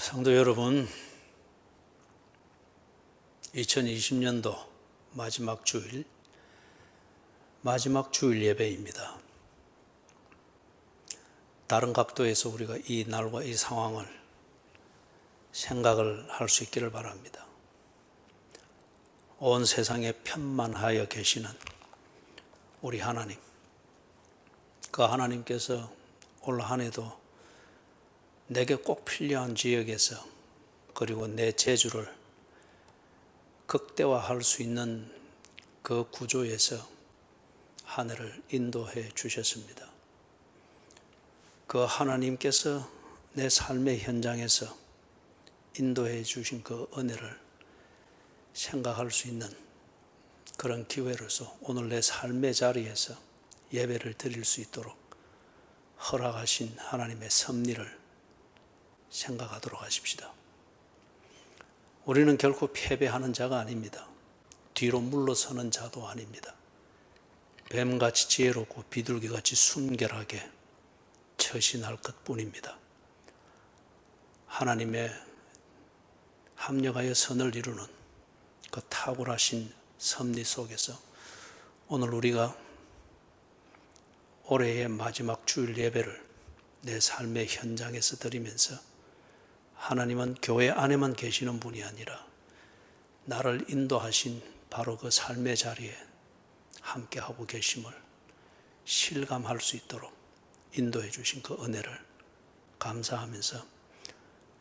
성도 여러분, 2020년도 마지막 주일 예배입니다. 다른 각도에서 우리가 이 날과 이 상황을 생각을 할 수 있기를 바랍니다. 온 세상에 편만하여 계시는 우리 하나님, 그 하나님께서 올 한 해도 내게 꼭 필요한 지역에서, 그리고 내 재주를 극대화할 수 있는 그 구조에서 한 해를 인도해 주셨습니다. 그 하나님께서 내 삶의 현장에서 인도해 주신 그 은혜를 생각할 수 있는 그런 기회로서 오늘 내 삶의 자리에서 예배를 드릴 수 있도록 허락하신 하나님의 섭리를 생각하도록 하십시다. 우리는 결코 패배하는 자가 아닙니다. 뒤로 물러서는 자도 아닙니다. 뱀같이 지혜롭고 비둘기같이 순결하게 처신할 것뿐입니다. 하나님의 합력하여 선을 이루는 그 탁월하신 섭리 속에서 오늘 우리가 올해의 마지막 주일 예배를 내 삶의 현장에서 드리면서 하나님은 교회 안에만 계시는 분이 아니라 나를 인도하신 바로 그 삶의 자리에 함께하고 계심을 실감할 수 있도록 인도해 주신 그 은혜를 감사하면서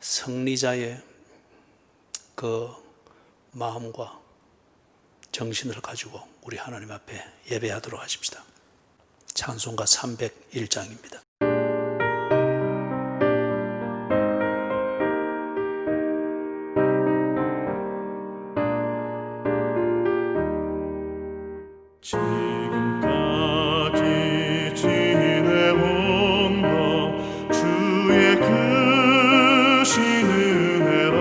승리자의 그 마음과 정신을 가지고 우리 하나님 앞에 예배하도록 하십시다. 찬송가 301장입니다. 지금까지 지내온 것 주의 크신 은혜라.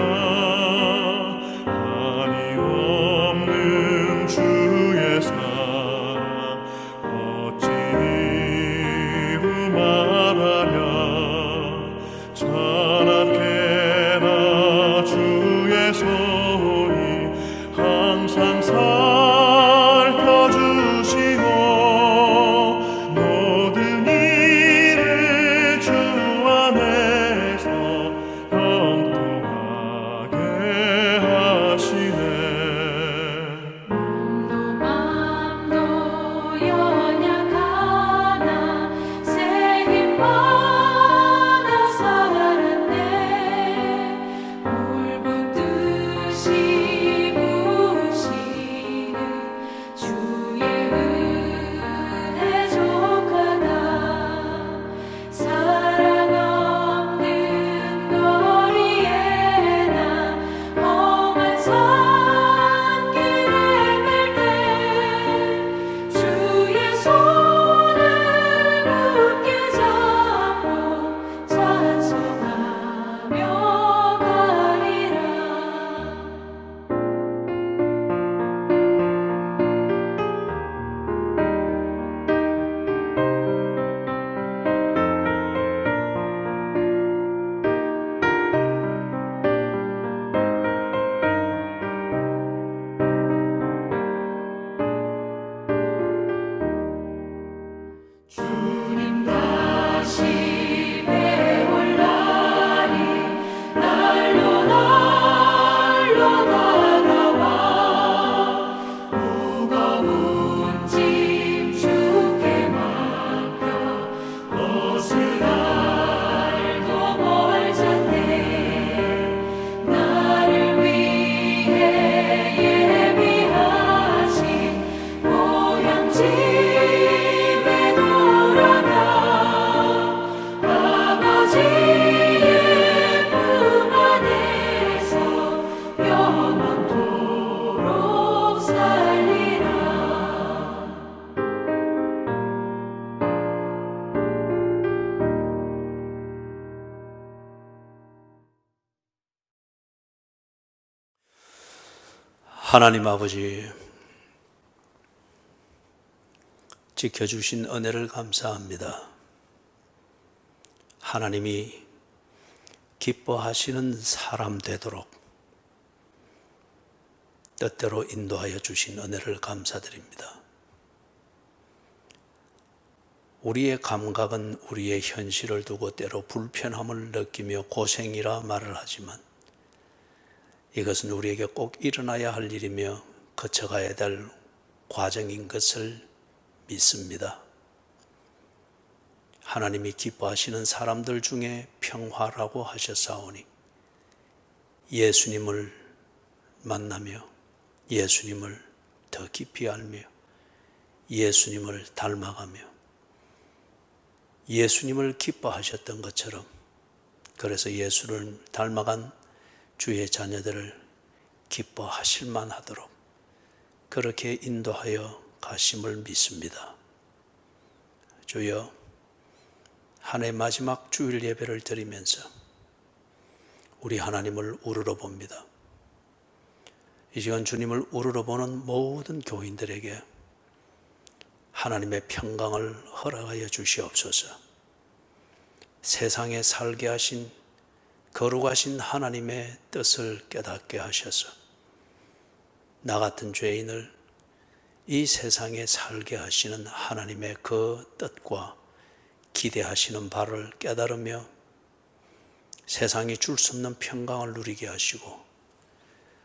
한이 없는 주의 사랑 어찌 이루 말하랴. 자나깨나 주의 손이 항상 하나님 아버지, 지켜주신 은혜를 감사합니다. 하나님이 기뻐하시는 사람 되도록 뜻대로 인도하여 주신 은혜를 감사드립니다. 우리의 감각은 우리의 현실을 두고 때로 불편함을 느끼며 고생이라 말을 하지만 이것은 우리에게 꼭 일어나야 할 일이며 거쳐가야 될 과정인 것을 믿습니다. 하나님이 기뻐하시는 사람들 중에 평화라고 하셨사오니 예수님을 만나며 예수님을 더 깊이 알며 예수님을 닮아가며 예수님을 기뻐하셨던 것처럼 그래서 예수를 닮아간 주의 자녀들을 기뻐하실 만하도록 그렇게 인도하여 가심을 믿습니다. 주여, 한 해 마지막 주일 예배를 드리면서 우리 하나님을 우러러 봅니다. 이 시간 주님을 우러러 보는 모든 교인들에게 하나님의 평강을 허락하여 주시옵소서. 세상에 살게 하신 거룩하신 하나님의 뜻을 깨닫게 하셔서 나 같은 죄인을 이 세상에 살게 하시는 하나님의 그 뜻과 기대하시는 바를 깨달으며 세상이 줄 수 없는 평강을 누리게 하시고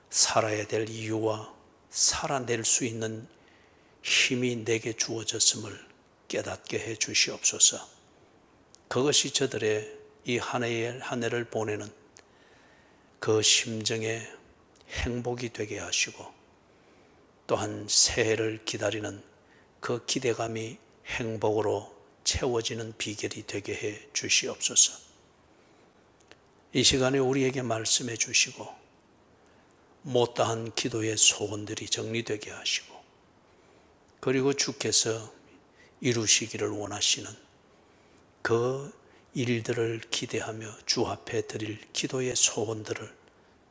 살아야 될 이유와 살아낼 수 있는 힘이 내게 주어졌음을 깨닫게 해 주시옵소서. 그것이 저들의 이 한 해를 보내는 그 심정의 행복이 되게 하시고 또한 새해를 기다리는 그 기대감이 행복으로 채워지는 비결이 되게 해 주시옵소서. 이 시간에 우리에게 말씀해 주시고 못다한 기도의 소원들이 정리되게 하시고 그리고 주께서 이루시기를 원하시는 그 일들을 기대하며 주 앞에 드릴 기도의 소원들을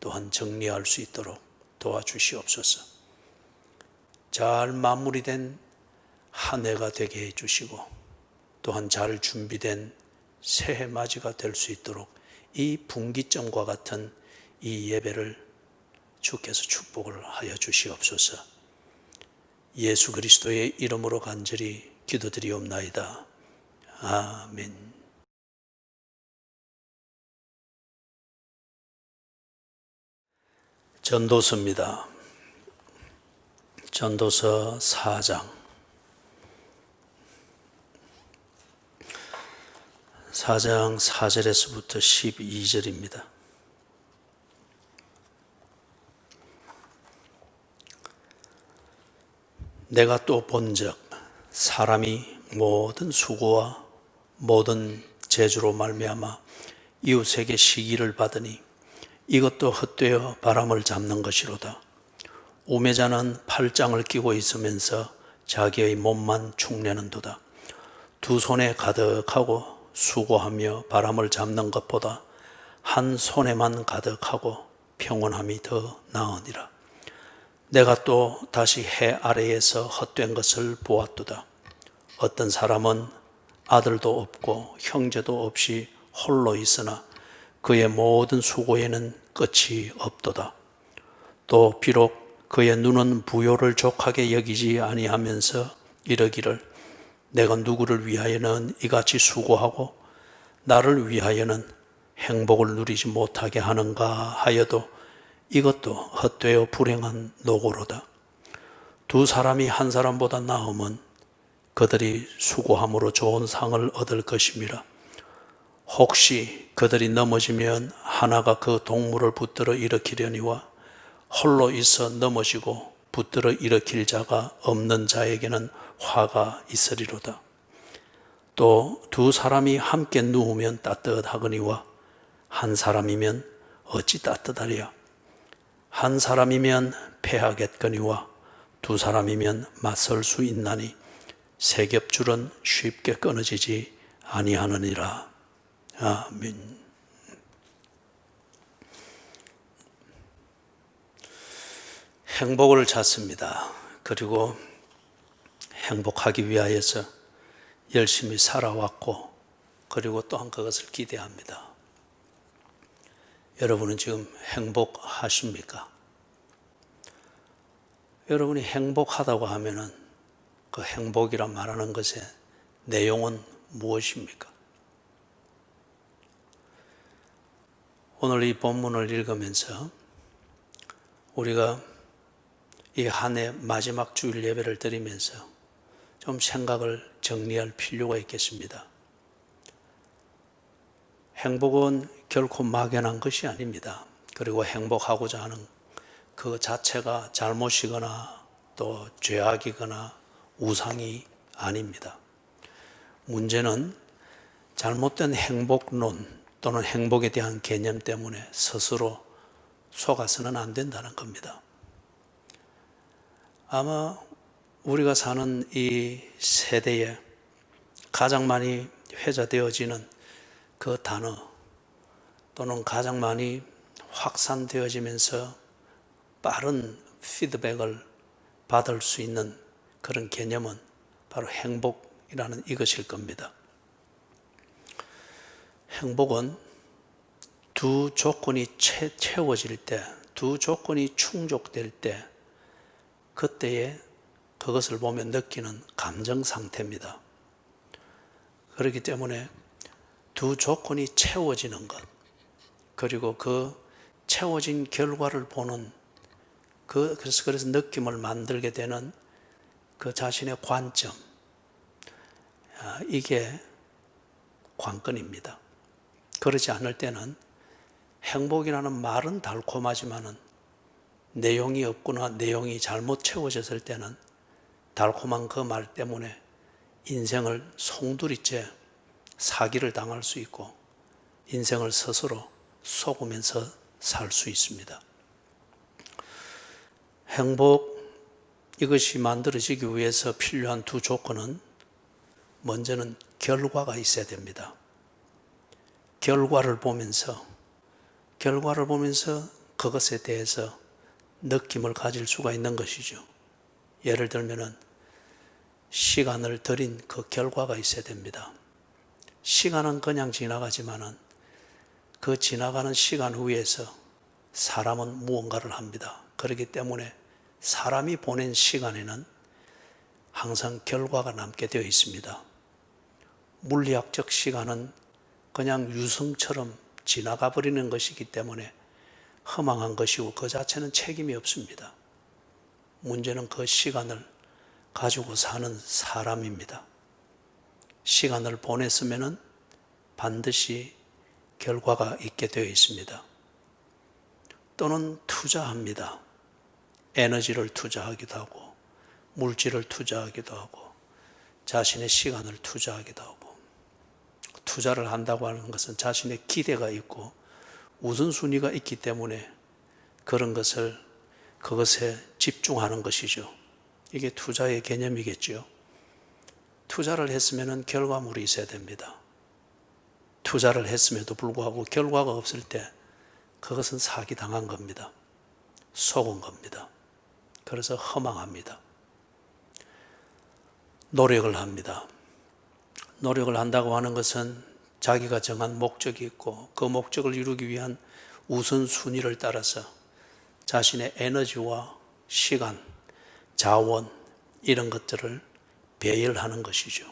또한 정리할 수 있도록 도와주시옵소서. 잘 마무리된 한 해가 되게 해주시고 또한 잘 준비된 새해 맞이가 될 수 있도록 이 분기점과 같은 이 예배를 주께서 축복을 하여 주시옵소서. 예수 그리스도의 이름으로 간절히 기도드리옵나이다. 아멘. 전도서입니다. 전도서 4장 4절에서부터 12절입니다. 내가 또 본즉 사람이 모든 수고와 모든 재주로 말미암아 이웃에게 시기를 받으니 이것도 헛되어 바람을 잡는 것이로다. 우매자는 팔짱을 끼고 있으면서 자기의 몸만 축내는도다. 두 손에 가득하고 수고하며 바람을 잡는 것보다 한 손에만 가득하고 평온함이 더 나으니라. 내가 또 다시 해 아래에서 헛된 것을 보았도다. 어떤 사람은 아들도 없고 형제도 없이 홀로 있으나 그의 모든 수고에는 끝이 없도다. 또 비록 그의 눈은 부요를 족하게 여기지 아니하면서 이러기를 내가 누구를 위하여는 이같이 수고하고 나를 위하여는 행복을 누리지 못하게 하는가 하여도 이것도 헛되어 불행한 노고로다. 두 사람이 한 사람보다 나으면 그들이 수고함으로 좋은 상을 얻을 것임이라. 혹시 그들이 넘어지면 하나가 그 동물을 붙들어 일으키려니와 홀로 있어 넘어지고 붙들어 일으킬 자가 없는 자에게는 화가 있으리로다. 또 두 사람이 함께 누우면 따뜻하거니와 한 사람이면 어찌 따뜻하랴. 한 사람이면 패하겠거니와 두 사람이면 맞설 수 있나니 세 겹줄은 쉽게 끊어지지 아니하느니라. 아멘. 행복을 찾습니다. 그리고 행복하기 위하여서 열심히 살아왔고 그리고 또한 그것을 기대합니다. 여러분은 지금 행복하십니까? 여러분이 행복하다고 하면은 그 행복이란 말하는 것의 내용은 무엇입니까? 오늘 이 본문을 읽으면서 우리가 이 한 해 마지막 주일 예배를 드리면서 좀 생각을 정리할 필요가 있겠습니다. 행복은 결코 막연한 것이 아닙니다. 그리고 행복하고자 하는 그 자체가 잘못이거나 또 죄악이거나 우상이 아닙니다. 문제는 잘못된 행복론 또는 행복에 대한 개념 때문에 스스로 속아서는 안 된다는 겁니다. 아마 우리가 사는 이 세대에 가장 많이 회자되어지는 그 단어 또는 가장 많이 확산되어지면서 빠른 피드백을 받을 수 있는 그런 개념은 바로 행복이라는 이것일 겁니다. 행복은 두 조건이 채워질 때, 두 조건이 충족될 때, 그때에 그것을 보면 느끼는 감정 상태입니다. 그렇기 때문에 두 조건이 채워지는 것, 그리고 그 채워진 결과를 보는 그래서 느낌을 만들게 되는 그 자신의 관점, 이게 관건입니다. 그렇지 않을 때는 행복이라는 말은 달콤하지만은 내용이 없거나 내용이 잘못 채워졌을 때는 달콤한 그 말 때문에 인생을 송두리째 사기를 당할 수 있고 인생을 스스로 속으면서 살 수 있습니다. 행복, 이것이 만들어지기 위해서 필요한 두 조건은 먼저는 결과가 있어야 됩니다. 결과를 보면서 그것에 대해서 느낌을 가질 수가 있는 것이죠. 예를 들면은 시간을 들인 그 결과가 있어야 됩니다. 시간은 그냥 지나가지만은 그 지나가는 시간 위에서 사람은 무언가를 합니다. 그렇기 때문에 사람이 보낸 시간에는 항상 결과가 남게 되어 있습니다. 물리학적 시간은 그냥 유성처럼 지나가 버리는 것이기 때문에 허망한 것이고 그 자체는 책임이 없습니다. 문제는 그 시간을 가지고 사는 사람입니다. 시간을 보냈으면 반드시 결과가 있게 되어 있습니다. 또는 투자합니다. 에너지를 투자하기도 하고 물질을 투자하기도 하고 자신의 시간을 투자하기도 하고 투자를 한다고 하는 것은 자신의 기대가 있고 우선순위가 있기 때문에 그것에 집중하는 것이죠. 이게 투자의 개념이겠죠. 투자를 했으면 결과물이 있어야 됩니다. 투자를 했음에도 불구하고 결과가 없을 때 그것은 사기당한 겁니다. 속은 겁니다. 그래서 허망합니다. 노력을 합니다. 노력을 한다고 하는 것은 자기가 정한 목적이 있고 그 목적을 이루기 위한 우선순위를 따라서 자신의 에너지와 시간, 자원 이런 것들을 배열하는 것이죠.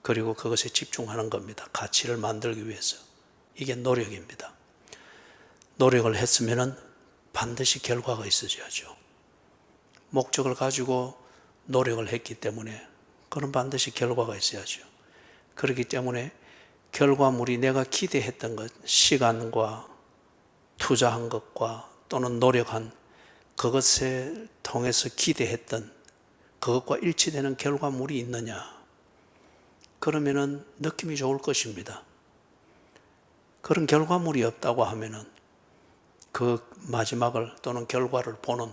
그리고 그것에 집중하는 겁니다. 가치를 만들기 위해서. 이게 노력입니다. 노력을 했으면 반드시 결과가 있어야죠. 목적을 가지고 노력을 했기 때문에 그건 반드시 결과가 있어야죠. 그렇기 때문에 결과물이 내가 기대했던 것, 시간과 투자한 것과 또는 노력한 그것을 통해서 기대했던 그것과 일치되는 결과물이 있느냐? 그러면은 느낌이 좋을 것입니다. 그런 결과물이 없다고 하면은 그 마지막을 또는 결과를 보는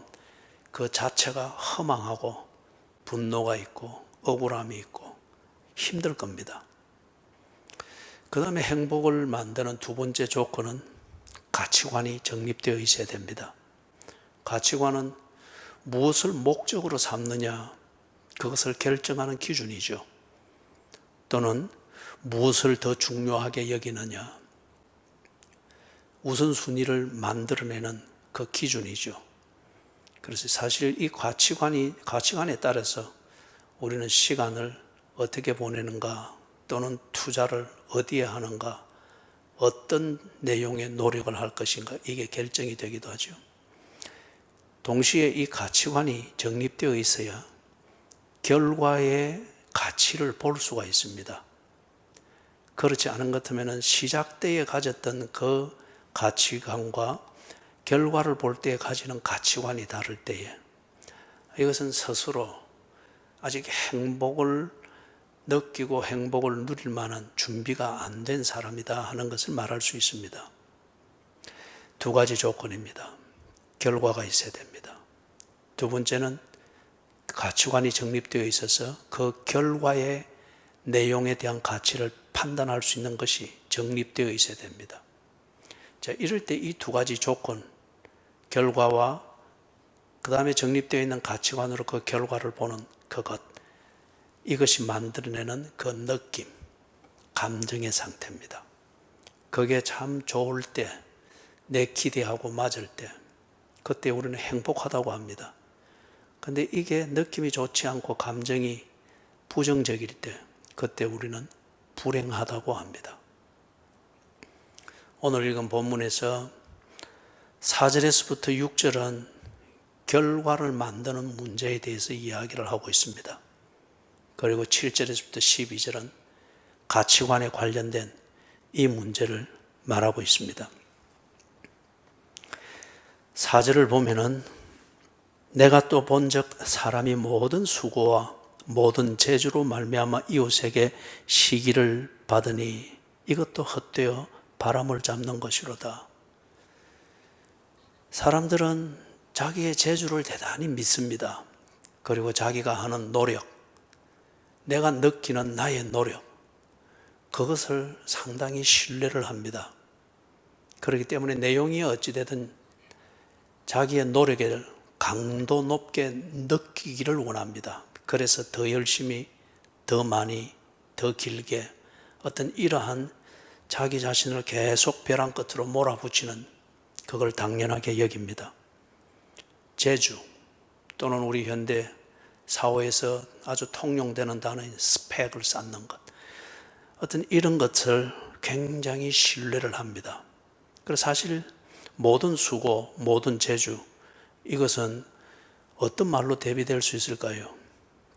그 자체가 허망하고 분노가 있고 억울함이 있고 힘들 겁니다. 그 다음에 행복을 만드는 두 번째 조건은 가치관이 정립되어 있어야 됩니다. 가치관은 무엇을 목적으로 삼느냐, 그것을 결정하는 기준이죠. 또는 무엇을 더 중요하게 여기느냐. 우선순위를 만들어내는 그 기준이죠. 그래서 사실 이 가치관에 따라서 우리는 시간을 어떻게 보내는가, 또는 투자를 어디에 하는가, 어떤 내용의 노력을 할 것인가, 이게 결정이 되기도 하죠. 동시에 이 가치관이 정립되어 있어야 결과의 가치를 볼 수가 있습니다. 그렇지 않은 것 같으면 시작 때에 가졌던 그 가치관과 결과를 볼 때 가지는 가치관이 다를 때에 이것은 스스로 아직 행복을 느끼고 행복을 누릴 만한 준비가 안 된 사람이다 하는 것을 말할 수 있습니다. 두 가지 조건입니다. 결과가 있어야 됩니다. 두 번째는 가치관이 정립되어 있어서 그 결과의 내용에 대한 가치를 판단할 수 있는 것이 정립되어 있어야 됩니다. 자, 이럴 때 이 두 가지 조건, 결과와 그 다음에 정립되어 있는 가치관으로 그 결과를 보는 그것, 이것이 만들어내는 그 느낌, 감정의 상태입니다. 그게 참 좋을 때, 내 기대하고 맞을 때, 그때 우리는 행복하다고 합니다. 근데 이게 느낌이 좋지 않고 감정이 부정적일 때, 그때 우리는 불행하다고 합니다. 오늘 읽은 본문에서 4절에서부터 6절은 결과를 만드는 문제에 대해서 이야기를 하고 있습니다. 그리고 7절에서부터 12절은 가치관에 관련된 이 문제를 말하고 있습니다. 4절을 보면은 내가 또 본즉 사람이 모든 수고와 모든 재주로 말미암아 이웃에게 시기를 받으니 이것도 헛되어 바람을 잡는 것이로다. 사람들은 자기의 재주를 대단히 믿습니다. 그리고 자기가 하는 노력, 내가 느끼는 나의 노력, 그것을 상당히 신뢰를 합니다. 그렇기 때문에 내용이 어찌되든 자기의 노력을 강도 높게 느끼기를 원합니다. 그래서 더 열심히, 더 많이, 더 길게 어떤 이러한 자기 자신을 계속 벼랑 끝으로 몰아붙이는 그걸 당연하게 여깁니다. 재주, 또는 우리 현대 사회에서 아주 통용되는 단어인 스펙을 쌓는 것, 어떤 이런 것을 굉장히 신뢰를 합니다. 그래서 사실 모든 수고, 모든 재주, 이것은 어떤 말로 대비될 수 있을까요?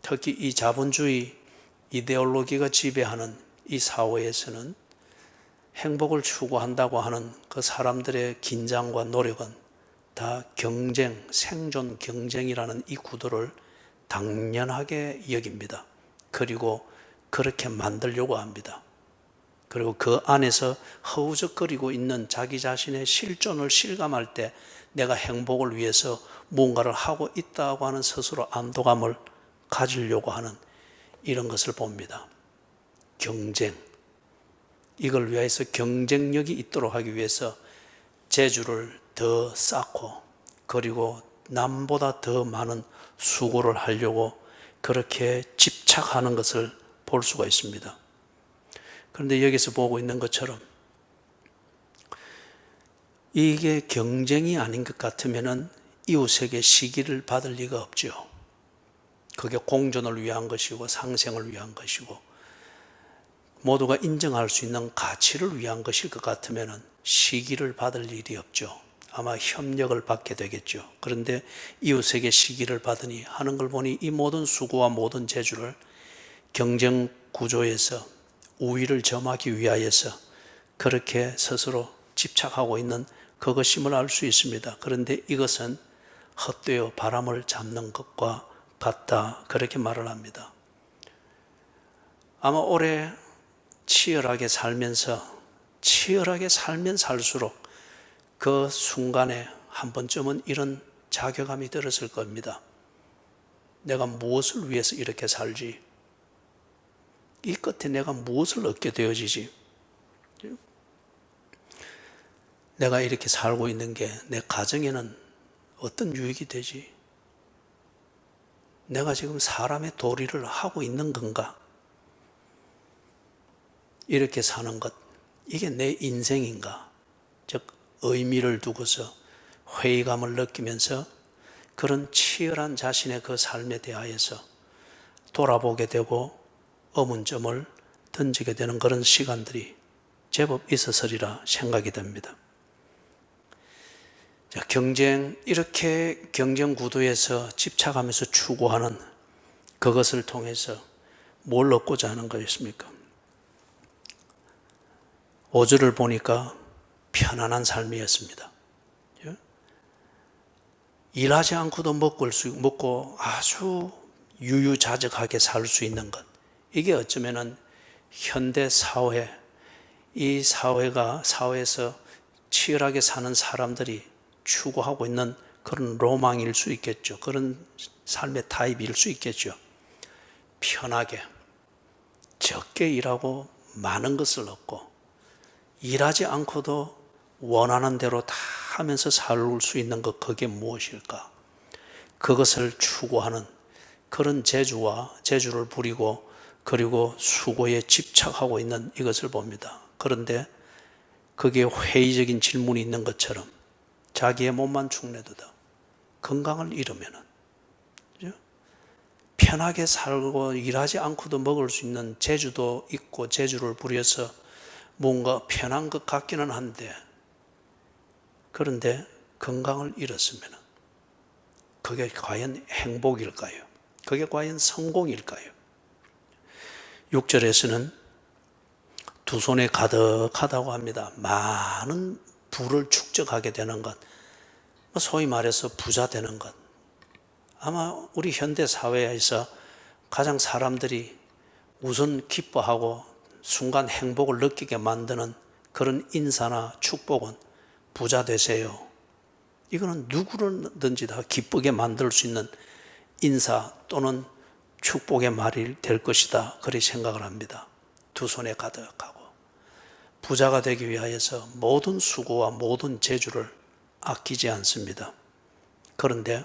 특히 이 자본주의 이데올로기가 지배하는 이 사회에서는 행복을 추구한다고 하는 그 사람들의 긴장과 노력은 다 경쟁, 생존 경쟁이라는 이 구도를 당연하게 여깁니다. 그리고 그렇게 만들려고 합니다. 그리고 그 안에서 허우적거리고 있는 자기 자신의 실존을 실감할 때 내가 행복을 위해서 무언가를 하고 있다고 하는 스스로 안도감을 가지려고 하는 이런 것을 봅니다. 경쟁, 이걸 위해서 경쟁력이 있도록 하기 위해서 재주를 더 쌓고 그리고 남보다 더 많은 수고를 하려고 그렇게 집착하는 것을 볼 수가 있습니다. 그런데 여기서 보고 있는 것처럼 이게 경쟁이 아닌 것 같으면 이웃에게 시기를 받을 리가 없죠. 그게 공존을 위한 것이고 상생을 위한 것이고 모두가 인정할 수 있는 가치를 위한 것일 것 같으면 시기를 받을 일이 없죠. 아마 협력을 받게 되겠죠. 그런데 이웃에게 시기를 받으니 하는 걸 보니 이 모든 수고와 모든 재주를 경쟁 구조에서 우위를 점하기 위하여서 그렇게 스스로 집착하고 있는 그것임을 알 수 있습니다. 그런데 이것은 헛되어 바람을 잡는 것과 같다, 그렇게 말을 합니다. 아마 오래 치열하게 살면 살수록 그 순간에 한 번쯤은 이런 자괴감이 들었을 겁니다. 내가 무엇을 위해서 이렇게 살지? 이 끝에 내가 무엇을 얻게 되어지지? 내가 이렇게 살고 있는 게 내 가정에는 어떤 유익이 되지? 내가 지금 사람의 도리를 하고 있는 건가? 이렇게 사는 것, 이게 내 인생인가? 즉 의미를 두고서 회의감을 느끼면서 그런 치열한 자신의 그 삶에 대하여서 돌아보게 되고 의문점을 던지게 되는 그런 시간들이 제법 있었으리라 생각이 됩니다. 자, 이렇게 경쟁 구도에서 집착하면서 추구하는 그것을 통해서 뭘 얻고자 하는 것입니까? 5절을 보니까 편안한 삶이었습니다. 일하지 않고도 먹고 아주 유유자적하게 살 수 있는 것. 이게 어쩌면은 현대 사회, 이 사회에서 치열하게 사는 사람들이 추구하고 있는 그런 로망일 수 있겠죠. 그런 삶의 타입일 수 있겠죠. 편하게, 적게 일하고 많은 것을 얻고, 일하지 않고도 원하는 대로 다 하면서 살 수 있는 것, 그게 무엇일까? 그것을 추구하는 그런 재주를 부리고 그리고 수고에 집착하고 있는 이것을 봅니다. 그런데 그게 회의적인 질문이 있는 것처럼 자기의 몸만 축내도다. 건강을 잃으면은 편하게 살고 일하지 않고도 먹을 수 있는 재주도 있고 재주를 부려서 뭔가 편한 것 같기는 한데, 그런데 건강을 잃었으면 그게 과연 행복일까요? 그게 과연 성공일까요? 6절에서는 두 손에 가득하다고 합니다. 많은 부를 축적하게 되는 것, 소위 말해서 부자 되는 것. 아마 우리 현대 사회에서 가장 사람들이 우선 기뻐하고 순간 행복을 느끼게 만드는 그런 인사나 축복은 부자 되세요. 이거는 누구든지 다 기쁘게 만들 수 있는 인사 또는 축복의 말이 될 것이다. 그렇게 생각을 합니다. 두 손에 가득하고 부자가 되기 위하여서 모든 수고와 모든 재주를 아끼지 않습니다. 그런데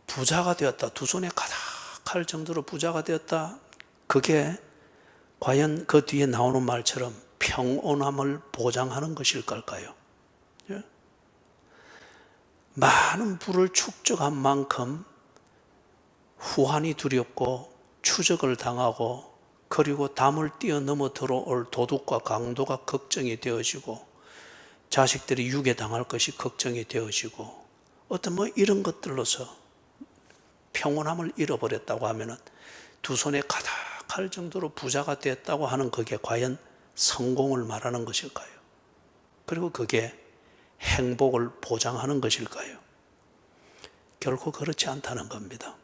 부자가 되었다, 두 손에 가득할 정도로 부자가 되었다, 그게 과연 그 뒤에 나오는 말처럼 평온함을 보장하는 것일 걸까요? 많은 부를 축적한 만큼 후환이 두렵고 추적을 당하고 그리고 담을 뛰어넘어 들어올 도둑과 강도가 걱정이 되어지고 자식들이 유괴당할 것이 걱정이 되어지고 어떤 이런 것들로서 평온함을 잃어버렸다고 하면은 두 손에 가득할 정도로 부자가 됐다고 하는 그게 과연 성공을 말하는 것일까요? 그리고 그게 행복을 보장하는 것일까요? 결코 그렇지 않다는 겁니다.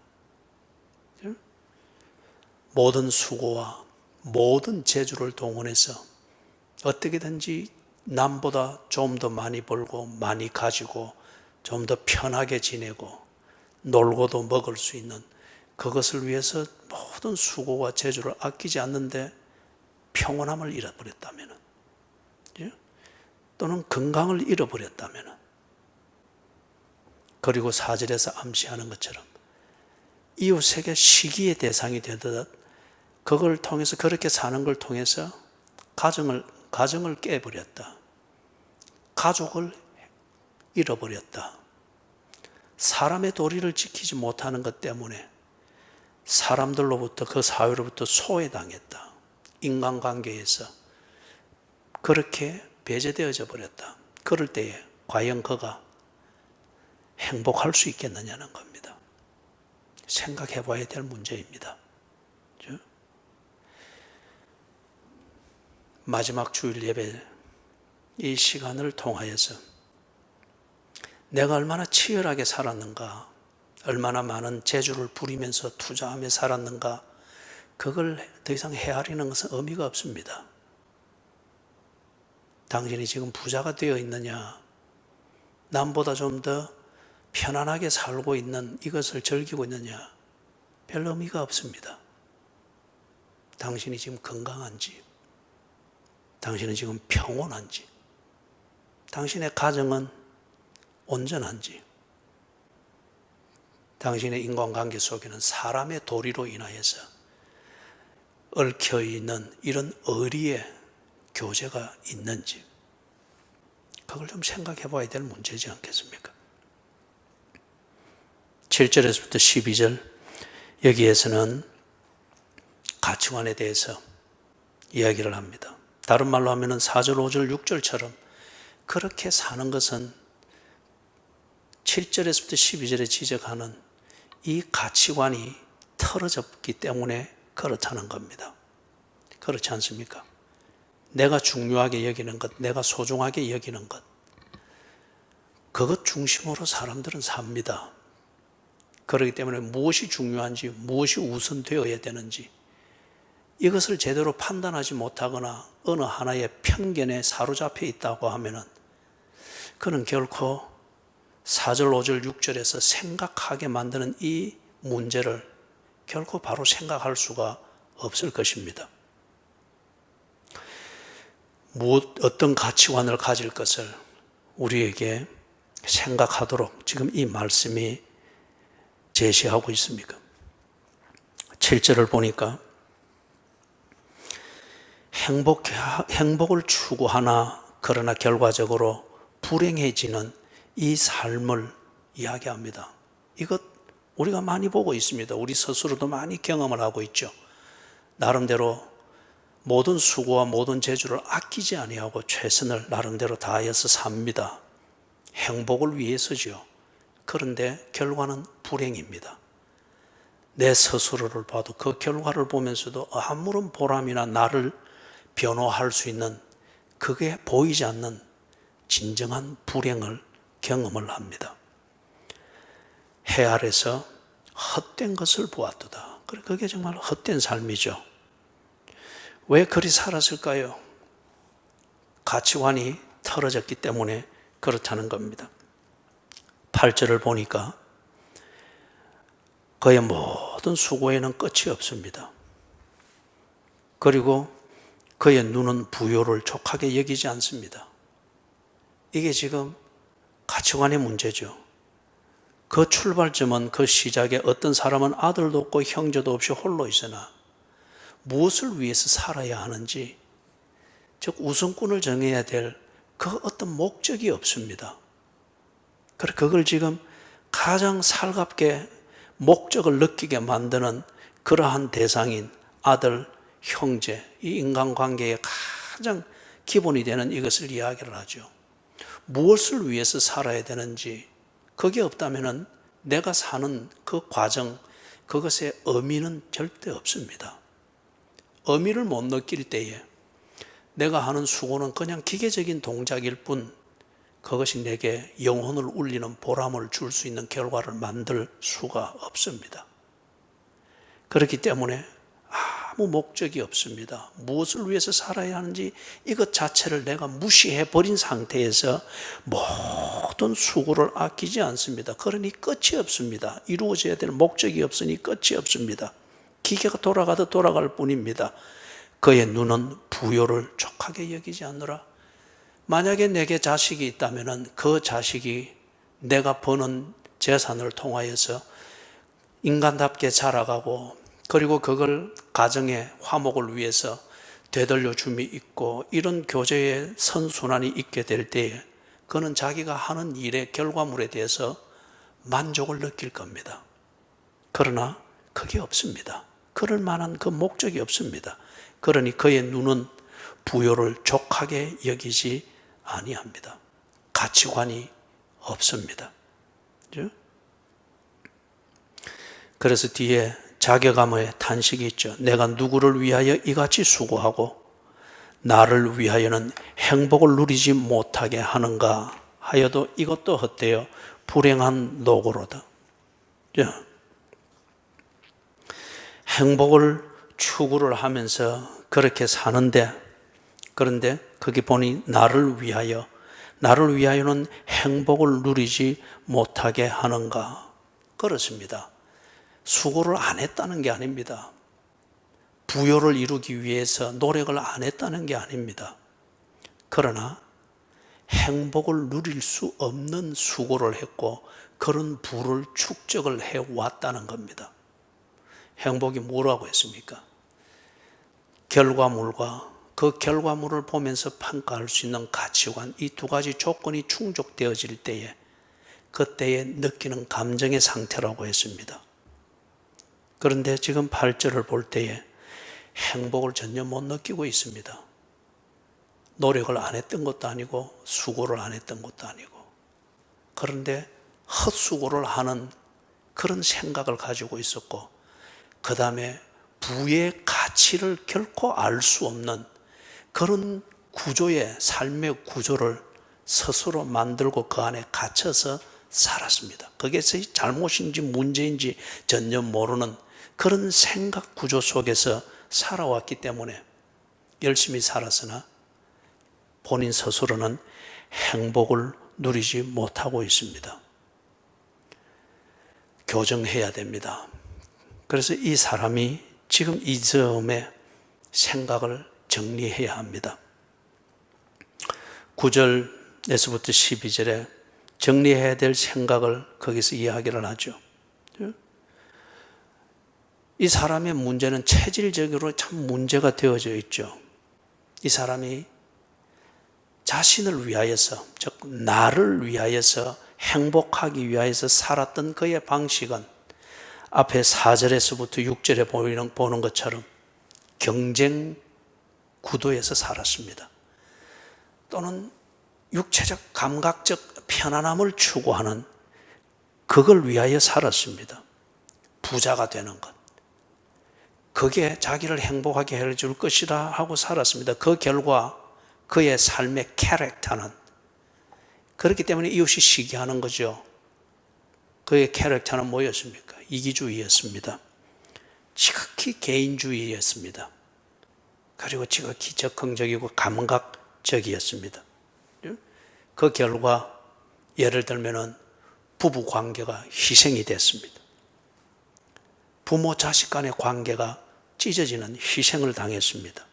모든 수고와 모든 재주를 동원해서 어떻게든지 남보다 좀 더 많이 벌고 많이 가지고 좀 더 편하게 지내고 놀고도 먹을 수 있는 그것을 위해서 모든 수고와 재주를 아끼지 않는데 평온함을 잃어버렸다면, 또는 건강을 잃어버렸다면, 그리고 4절에서 암시하는 것처럼 이웃에게 시기의 대상이 되듯 그걸 통해서, 그렇게 사는 걸 통해서 가정을 깨버렸다. 가족을 잃어버렸다. 사람의 도리를 지키지 못하는 것 때문에 사람들로부터, 그 사회로부터 소외당했다. 인간관계에서 그렇게 배제되어져 버렸다. 그럴 때에 과연 그가 행복할 수 있겠느냐는 겁니다. 생각해 봐야 될 문제입니다. 마지막 주일 예배 이 시간을 통하여서 내가 얼마나 치열하게 살았는가, 얼마나 많은 재주를 부리면서 투자하며 살았는가, 그걸 더 이상 헤아리는 것은 의미가 없습니다. 당신이 지금 부자가 되어 있느냐, 남보다 좀 더 편안하게 살고 있는 이것을 즐기고 있느냐, 별 의미가 없습니다. 당신이 지금 건강한지, 당신은 지금 평온한지, 당신의 가정은 온전한지, 당신의 인간관계 속에는 사람의 도리로 인하여서 얽혀있는 이런 의리의 교제가 있는지, 그걸 좀 생각해 봐야 될 문제지 않겠습니까? 7절에서부터 12절 여기에서는 가치관에 대해서 이야기를 합니다. 다른 말로 하면 4절, 5절, 6절처럼 그렇게 사는 것은 7절에서부터 12절에 지적하는 이 가치관이 틀어졌기 때문에 그렇다는 겁니다. 그렇지 않습니까? 내가 중요하게 여기는 것, 내가 소중하게 여기는 것, 그것 중심으로 사람들은 삽니다. 그렇기 때문에 무엇이 중요한지, 무엇이 우선되어야 되는지 이것을 제대로 판단하지 못하거나 어느 하나의 편견에 사로잡혀 있다고 하면은 그는 결코 4절, 5절, 6절에서 생각하게 만드는 이 문제를 결코 바로 생각할 수가 없을 것입니다. 어떤 가치관을 가질 것을 우리에게 생각하도록 지금 이 말씀이 제시하고 있습니까? 7절을 보니까 행복을 추구하나 그러나 결과적으로 불행해지는 이 삶을 이야기합니다. 이것 우리가 많이 보고 있습니다. 우리 스스로도 많이 경험을 하고 있죠. 나름대로 모든 수고와 모든 재주를 아끼지 아니하고 최선을 나름대로 다하여서 삽니다. 행복을 위해서죠. 그런데 결과는 불행입니다. 내 스스로를 봐도 그 결과를 보면서도 아무런 보람이나 나를 변호할 수 있는 그게 보이지 않는 진정한 불행을 경험을 합니다. 해 아래서 헛된 것을 보았도다. 그게 정말 헛된 삶이죠. 왜 그리 살았을까요? 가치관이 틀어졌기 때문에 그렇다는 겁니다. 8절을 보니까 그의 모든 수고에는 끝이 없습니다. 그리고 그의 눈은 부요를 족하게 여기지 않습니다. 이게 지금 가치관의 문제죠. 그 출발점은 그 시작에 어떤 사람은 아들도 없고 형제도 없이 홀로 있으나 무엇을 위해서 살아야 하는지, 즉 우선권을 정해야 될 그 어떤 목적이 없습니다. 그걸 지금 가장 살갑게 목적을 느끼게 만드는 그러한 대상인 아들, 형제, 이 인간관계의 가장 기본이 되는 이것을 이야기를 하죠. 무엇을 위해서 살아야 되는지, 그게 없다면 내가 사는 그 과정, 그것의 의미는 절대 없습니다. 의미를 못 느낄 때에 내가 하는 수고는 그냥 기계적인 동작일 뿐 그것이 내게 영혼을 울리는 보람을 줄 수 있는 결과를 만들 수가 없습니다. 그렇기 때문에 아무 목적이 없습니다. 무엇을 위해서 살아야 하는지 이것 자체를 내가 무시해버린 상태에서 모든 수고를 아끼지 않습니다. 그러니 끝이 없습니다. 이루어져야 될 목적이 없으니 끝이 없습니다. 기계가 돌아가도 돌아갈 뿐입니다. 그의 눈은 부요를 족하게 여기지 않노라. 만약에 내게 자식이 있다면 그 자식이 내가 버는 재산을 통하여서 인간답게 자라가고 그리고 그걸 가정의 화목을 위해서 되돌려 줌이 있고 이런 교제의 선순환이 있게 될 때에 그는 자기가 하는 일의 결과물에 대해서 만족을 느낄 겁니다. 그러나 그게 없습니다. 그럴 만한 그 목적이 없습니다. 그러니 그의 눈은 부요를 족하게 여기지 아니합니다. 가치관이 없습니다. 그래서 뒤에 자괴감의 탄식이 있죠. 내가 누구를 위하여 이같이 수고하고 나를 위하여는 행복을 누리지 못하게 하는가 하여도 이것도 헛되어 불행한 노고로다. 행복을 추구를 하면서 그렇게 사는데, 그런데 거기 보니 나를 위하여는 행복을 누리지 못하게 하는가. 그렇습니다. 수고를 안 했다는 게 아닙니다. 부요를 이루기 위해서 노력을 안 했다는 게 아닙니다. 그러나 행복을 누릴 수 없는 수고를 했고 그런 부를 축적을 해왔다는 겁니다. 행복이 뭐라고 했습니까? 결과물과 그 결과물을 보면서 평가할 수 있는 가치관, 이 두 가지 조건이 충족되어질 때에 그때에 느끼는 감정의 상태라고 했습니다. 그런데 지금 8절을 볼 때에 행복을 전혀 못 느끼고 있습니다. 노력을 안 했던 것도 아니고 수고를 안 했던 것도 아니고, 그런데 헛수고를 하는 그런 생각을 가지고 있었고, 그 다음에 부의 가치를 결코 알 수 없는 그런 구조의, 삶의 구조를 스스로 만들고 그 안에 갇혀서 살았습니다. 그게 잘못인지 문제인지 전혀 모르는 그런 생각 구조 속에서 살아왔기 때문에 열심히 살았으나 본인 스스로는 행복을 누리지 못하고 있습니다. 교정해야 됩니다. 그래서 이 사람이 지금 이 점에 생각을 정리해야 합니다. 9절에서부터 12절에 정리해야 될 생각을 거기서 이야기를 하죠. 이 사람의 문제는 체질적으로 참 문제가 되어져 있죠. 이 사람이 자신을 위하여서, 즉 나를 위하여서 행복하기 위하여서 살았던 그의 방식은 앞에 4절에서부터 6절에 보는 것처럼 경쟁 구도에서 살았습니다. 또는 육체적 감각적 편안함을 추구하는 그걸 위하여 살았습니다. 부자가 되는 것, 그게 자기를 행복하게 해줄 것이라 하고 살았습니다. 그 결과 그의 삶의 캐릭터는, 그렇기 때문에 이웃이 시기하는 거죠. 그의 캐릭터는 뭐였습니까? 이기주의였습니다. 지극히 개인주의였습니다. 그리고 지극히 적극적이고 감각적이었습니다. 그 결과 예를 들면 부부 관계가 희생이 됐습니다. 부모 자식 간의 관계가 찢어지는 희생을 당했습니다.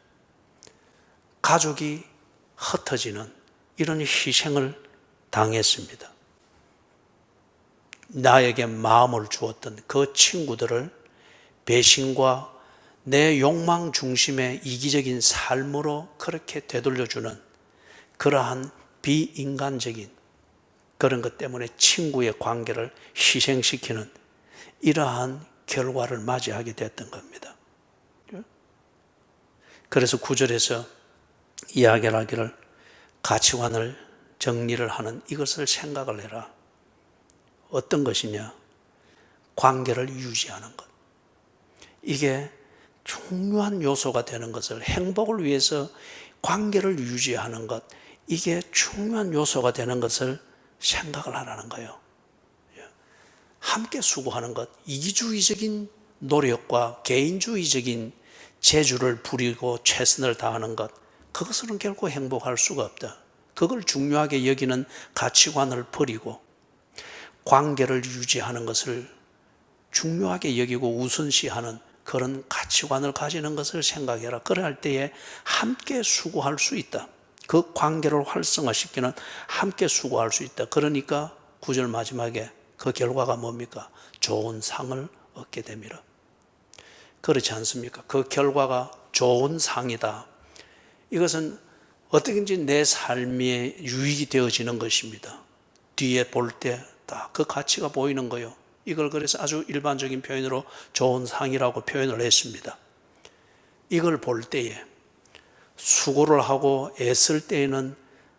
가족이 흩어지는 이런 희생을 당했습니다. 나에게 마음을 주었던 그 친구들을 배신과 내 욕망 중심의 이기적인 삶으로 그렇게 되돌려주는 그러한 비인간적인 그런 것 때문에 친구의 관계를 희생시키는 이러한 결과를 맞이하게 됐던 겁니다. 그래서 9절에서 이야기를 하기를 가치관을 정리를 하는 이것을 생각을 해라. 어떤 것이냐? 관계를 유지하는 것. 이게 중요한 요소가 되는 것을, 행복을 위해서 관계를 유지하는 것, 이게 중요한 요소가 되는 것을 생각을 하라는 거예요. 함께 수고하는 것, 이기주의적인 노력과 개인주의적인 재주를 부리고 최선을 다하는 것, 그것으로는 결코 행복할 수가 없다. 그걸 중요하게 여기는 가치관을 버리고 관계를 유지하는 것을 중요하게 여기고 우선시하는 그런 가치관을 가지는 것을 생각해라. 그럴 때에 함께 수고할 수 있다. 그 관계를 활성화시키는 함께 수고할 수 있다. 그러니까 9절 마지막에 그 결과가 뭡니까? 좋은 상을 얻게 됩니다. 그렇지 않습니까? 그 결과가 좋은 상이다. 이것은 어떻게든지 내 삶에 유익이 되어지는 것입니다. 뒤에 볼 때 다 그 가치가 보이는 거예요. 이걸 그래서 아주 일반적인 표현으로 좋은 상이라고 표현을 했습니다. 이걸 볼 때에 수고를 하고 애쓸 때에는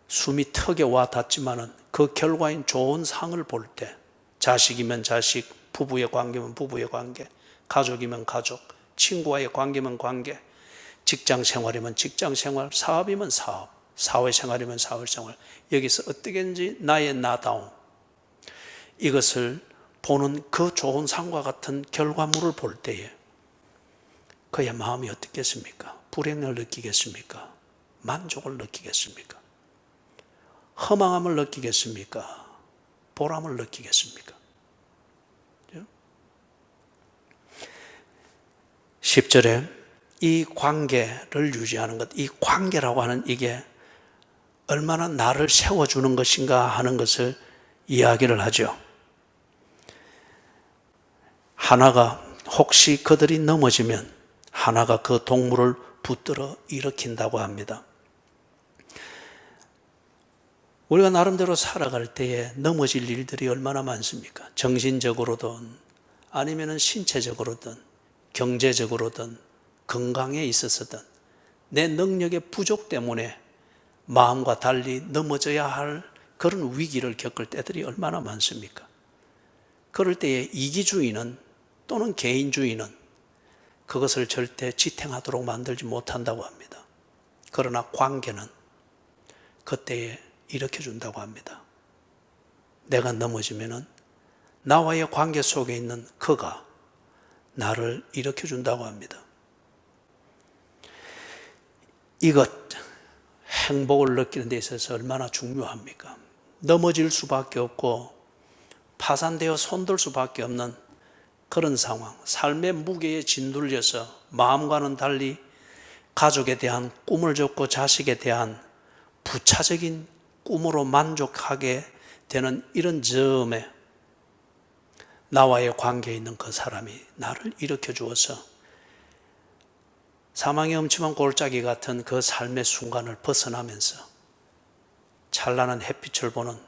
숨이 턱에 와 닿지만은 그 결과인 좋은 상을 볼 때, 자식이면 자식, 부부의 관계면 부부의 관계, 가족이면 가족, 친구와의 관계면 관계, 직장 생활이면 직장 생활, 사업이면 사업, 사회생활이면 사회생활, 여기서 어떻게든지 나의 나다움, 이것을 보는 그 좋은 상과 같은 결과물을 볼 때에 그의 마음이 어떻겠습니까? 불행을 느끼겠습니까? 만족을 느끼겠습니까? 허망함을 느끼겠습니까? 보람을 느끼겠습니까? 10절에 이 관계를 유지하는 것, 이 관계라고 하는 이게 얼마나 나를 세워주는 것인가 하는 것을 이야기를 하죠. 하나가 혹시 그들이 넘어지면 하나가 그 동물을 붙들어 일으킨다고 합니다. 우리가 나름대로 살아갈 때에 넘어질 일들이 얼마나 많습니까? 정신적으로든 아니면 신체적으로든 경제적으로든 건강에 있어서든 내 능력의 부족 때문에 마음과 달리 넘어져야 할 그런 위기를 겪을 때들이 얼마나 많습니까? 그럴 때에 이기주의는 또는 개인주의는 그것을 절대 지탱하도록 만들지 못한다고 합니다. 그러나 관계는 그때에 일으켜준다고 합니다. 내가 넘어지면은 나와의 관계 속에 있는 그가 나를 일으켜준다고 합니다. 이것, 행복을 느끼는 데 있어서 얼마나 중요합니까? 넘어질 수밖에 없고 파산되어 손들 수밖에 없는 그런 상황, 삶의 무게에 짓눌려서 마음과는 달리 가족에 대한 꿈을 줬고 자식에 대한 부차적인 꿈으로 만족하게 되는 이런 점에 나와의 관계에 있는 그 사람이 나를 일으켜 주어서 사망의 음침한 골짜기 같은 그 삶의 순간을 벗어나면서 찬란한 햇빛을 보는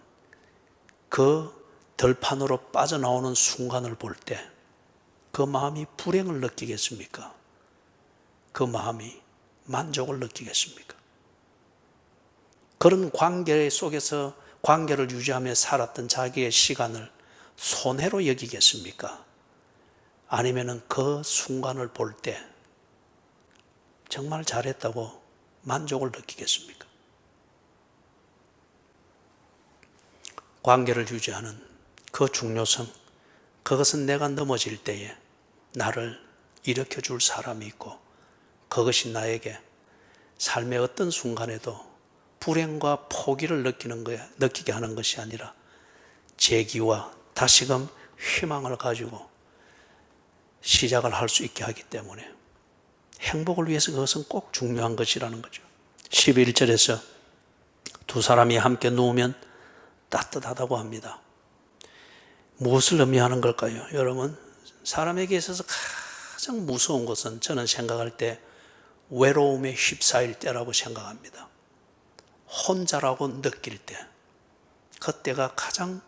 그 들판으로 빠져나오는 순간을 볼 때 그 마음이 불행을 느끼겠습니까? 그 마음이 만족을 느끼겠습니까? 그런 관계 속에서 관계를 유지하며 살았던 자기의 시간을 손해로 여기겠습니까? 아니면은 그 순간을 볼 때 정말 잘했다고 만족을 느끼겠습니까? 관계를 유지하는 그 중요성, 그것은 내가 넘어질 때에 나를 일으켜 줄 사람이 있고 그것이 나에게 삶의 어떤 순간에도 불행과 포기를 느끼게 하는 것이 아니라 재기와 다시금 희망을 가지고 시작을 할 수 있게 하기 때문에 행복을 위해서 그것은 꼭 중요한 것이라는 거죠. 11절에서 두 사람이 함께 누우면 따뜻하다고 합니다. 무엇을 의미하는 걸까요? 여러분, 사람에게 있어서 가장 무서운 것은 저는 생각할 때 외로움에 휩싸일 때라고 생각합니다. 혼자라고 느낄 때, 그때가 가장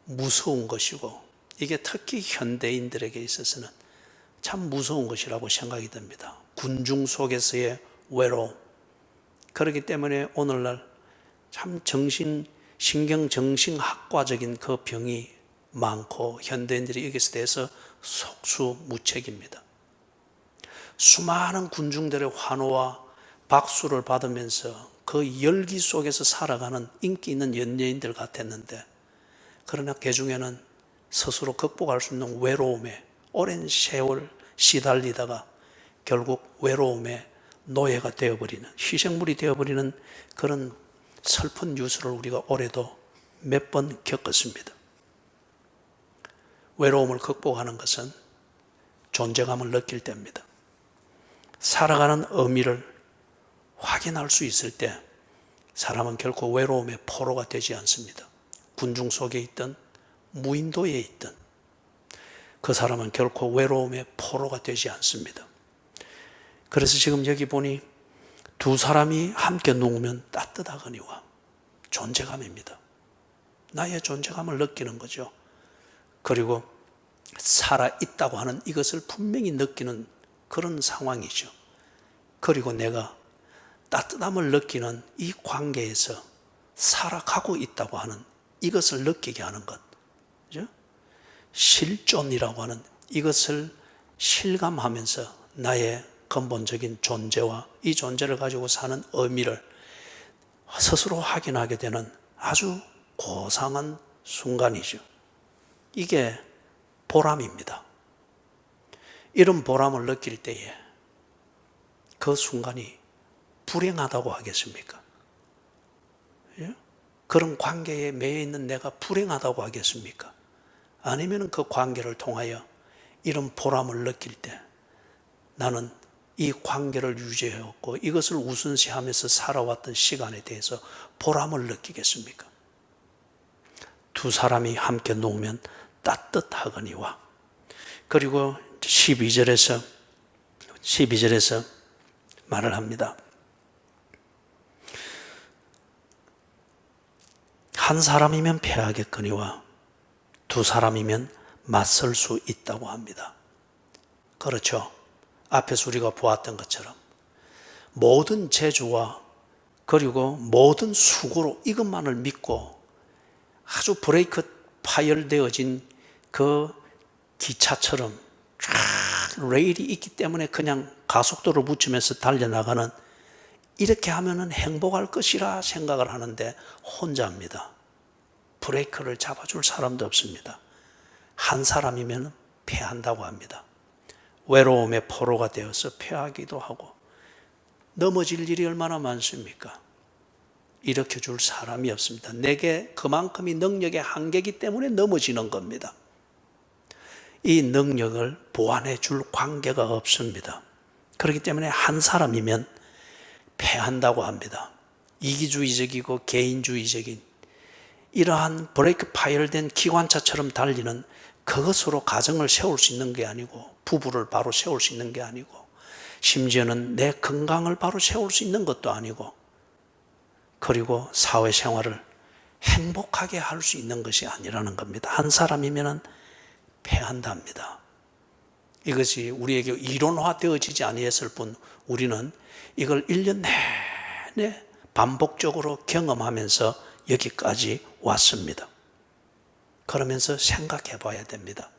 무서운 것이고 이게 특히 현대인들에게 있어서는 참 무서운 것이라고 생각이 듭니다. 군중 속에서의 외로움. 그렇기 때문에 오늘날 참 신경정신학과적인 그 병이 많고 현대인들이 여기서 대해서 속수무책입니다. 수많은 군중들의 환호와 박수를 받으면서 그 열기 속에서 살아가는 인기 있는 연예인들 같았는데, 그러나 그 중에는 스스로 극복할 수 있는 외로움에 오랜 세월 시달리다가 결국 외로움의 노예가 되어버리는, 희생물이 되어버리는 그런 슬픈 뉴스를 우리가 올해도 몇 번 겪었습니다. 외로움을 극복하는 것은 존재감을 느낄 때입니다. 살아가는 의미를 확인할 수 있을 때 사람은 결코 외로움의 포로가 되지 않습니다. 군중 속에 있든 무인도에 있든 그 사람은 결코 외로움의 포로가 되지 않습니다. 그래서 지금 여기 보니 두 사람이 함께 누우면 따뜻하거니와 존재감입니다. 나의 존재감을 느끼는 거죠. 그리고 살아있다고 하는 이것을 분명히 느끼는 그런 상황이죠. 그리고 내가 따뜻함을 느끼는 이 관계에서 살아가고 있다고 하는 이것을 느끼게 하는 것. 그죠? 실존이라고 하는 이것을 실감하면서 나의 근본적인 존재와 이 존재를 가지고 사는 의미를 스스로 확인하게 되는 아주 고상한 순간이죠. 이게 보람입니다. 이런 보람을 느낄 때에 그 순간이 불행하다고 하겠습니까? 예? 그런 관계에 매여 있는 내가 불행하다고 하겠습니까? 아니면 그 관계를 통하여 이런 보람을 느낄 때 나는 이 관계를 유지해왔고 이것을 우선시하면서 살아왔던 시간에 대해서 보람을 느끼겠습니까? 두 사람이 함께 누우면 따뜻하거니와. 그리고 12절에서 말을 합니다. 한 사람이면 패하겠거니와 두 사람이면 맞설 수 있다고 합니다. 그렇죠. 앞에서 우리가 보았던 것처럼 모든 재주와 그리고 모든 수고로 이것만을 믿고 아주 브레이크 파열되어진 그 기차처럼 쫙 레일이 있기 때문에 그냥 가속도를 붙이면서 달려나가는, 이렇게 하면은 행복할 것이라 생각을 하는데 혼자입니다. 브레이크를 잡아줄 사람도 없습니다. 한 사람이면 패한다고 합니다. 외로움의 포로가 되어서 패하기도 하고, 넘어질 일이 얼마나 많습니까? 일으켜줄 사람이 없습니다. 내게 그만큼이 능력의 한계이기 때문에 넘어지는 겁니다. 이 능력을 보완해 줄 관계가 없습니다. 그렇기 때문에 한 사람이면 패한다고 합니다. 이기주의적이고 개인주의적인 이러한 브레이크 파열된 기관차처럼 달리는 그것으로 가정을 세울 수 있는 게 아니고, 부부를 바로 세울 수 있는 게 아니고, 심지어는 내 건강을 바로 세울 수 있는 것도 아니고, 그리고 사회생활을 행복하게 할 수 있는 것이 아니라는 겁니다. 한 사람이면 패한답니다. 이것이 우리에게 이론화되어지지 아니했을 뿐 우리는 이걸 1년 내내 반복적으로 경험하면서 여기까지 왔습니다. 그러면서 생각해 봐야 됩니다.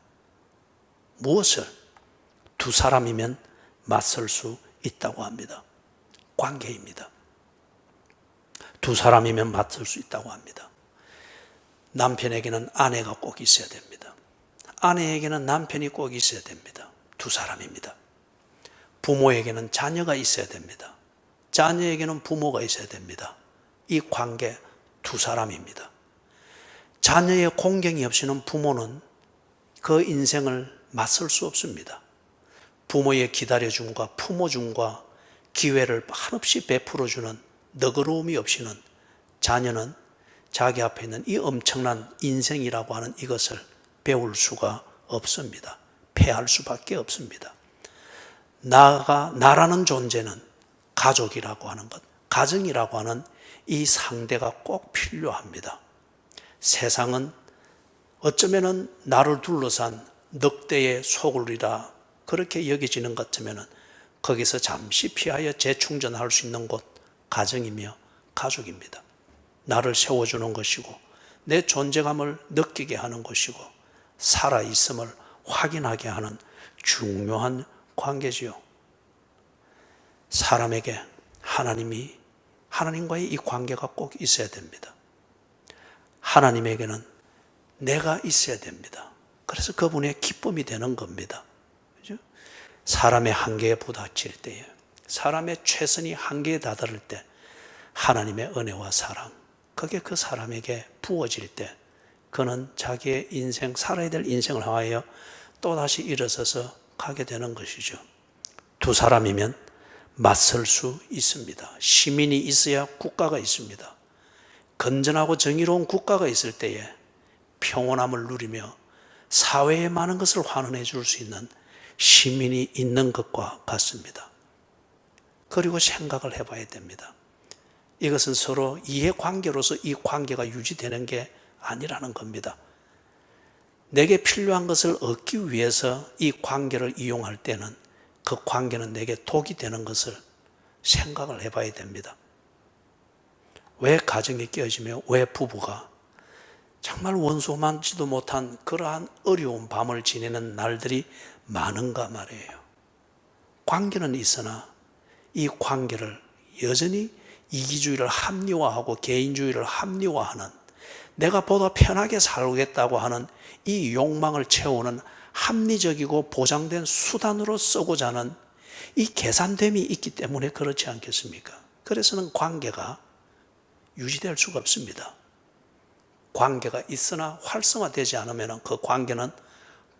무엇을? 두 사람이면 맞설 수 있다고 합니다. 관계입니다. 두 사람이면 맞설 수 있다고 합니다. 남편에게는 아내가 꼭 있어야 됩니다. 아내에게는 남편이 꼭 있어야 됩니다. 두 사람입니다. 부모에게는 자녀가 있어야 됩니다. 자녀에게는 부모가 있어야 됩니다. 이 관계 두 사람입니다. 자녀의 공경이 없이는 부모는 그 인생을 맞설 수 없습니다. 부모의 기다려줌과 품어줌과 기회를 한없이 베풀어주는 너그러움이 없이는 자녀는 자기 앞에 있는 이 엄청난 인생이라고 하는 이것을 배울 수가 없습니다. 패할 수밖에 없습니다. 나라는 존재는 가족이라고 하는 것, 가정이라고 하는 이 상대가 꼭 필요합니다. 세상은 어쩌면은 나를 둘러싼 늑대의 소굴이라 그렇게 여겨지는 것 같으면 거기서 잠시 피하여 재충전할 수 있는 곳, 가정이며 가족입니다. 나를 세워주는 것이고 내 존재감을 느끼게 하는 것이고 살아있음을 확인하게 하는 중요한 관계지요. 사람에게 하나님과의 이 관계가 꼭 있어야 됩니다. 하나님에게는 내가 있어야 됩니다. 그래서 그분의 기쁨이 되는 겁니다. 그죠? 사람의 한계에 부닥칠 때에, 사람의 최선이 한계에 다다를 때 하나님의 은혜와 사랑, 그게 그 사람에게 부어질 때 그는 자기의 인생, 살아야 될 인생을 하여 또다시 일어서서 가게 되는 것이죠. 두 사람이면 맞설 수 있습니다. 시민이 있어야 국가가 있습니다. 건전하고 정의로운 국가가 있을 때에 평온함을 누리며 사회에 많은 것을 환원해 줄 수 있는 시민이 있는 것과 같습니다. 그리고 생각을 해봐야 됩니다. 이것은 서로 이해관계로서 이 관계가 유지되는 게 아니라는 겁니다. 내게 필요한 것을 얻기 위해서 이 관계를 이용할 때는 그 관계는 내게 독이 되는 것을 생각을 해봐야 됩니다. 왜 가정이 깨어지며 왜 부부가 정말 원수만지도 못한 그러한 어려운 밤을 지내는 날들이 많은가 말이에요. 관계는 있으나 이 관계를 여전히 이기주의를 합리화하고 개인주의를 합리화하는, 내가 보다 편하게 살겠다고 하는 이 욕망을 채우는 합리적이고 보장된 수단으로 쓰고자 하는 이 계산됨이 있기 때문에 그렇지 않겠습니까? 그래서는 관계가 유지될 수가 없습니다. 관계가 있으나 활성화되지 않으면 그 관계는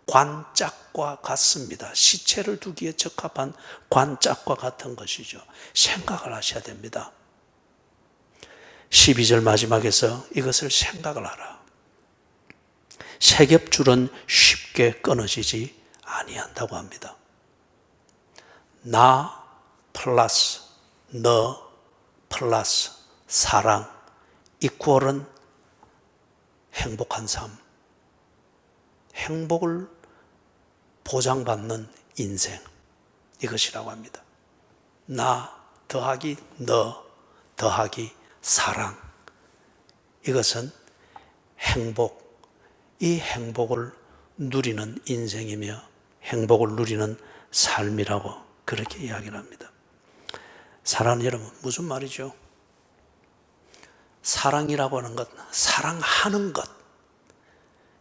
관짝과 같습니다. 시체를 두기에 적합한 관짝과 같은 것이죠. 생각을 하셔야 됩니다. 12절 마지막에서 이것을 생각을 하라. 색엽줄은 쉽게 끊어지지 아니한다고 합니다. 나 플러스 너 플러스 사랑 이퀄은 행복한 삶, 행복을 보장받는 인생, 이것이라고 합니다. 나 더하기 너 더하기 사랑, 이것은 행복, 이 행복을 누리는 인생이며 행복을 누리는 삶이라고 그렇게 이야기를 합니다. 사랑하는 여러분, 무슨 말이죠? 사랑이라고 하는 것, 사랑하는 것,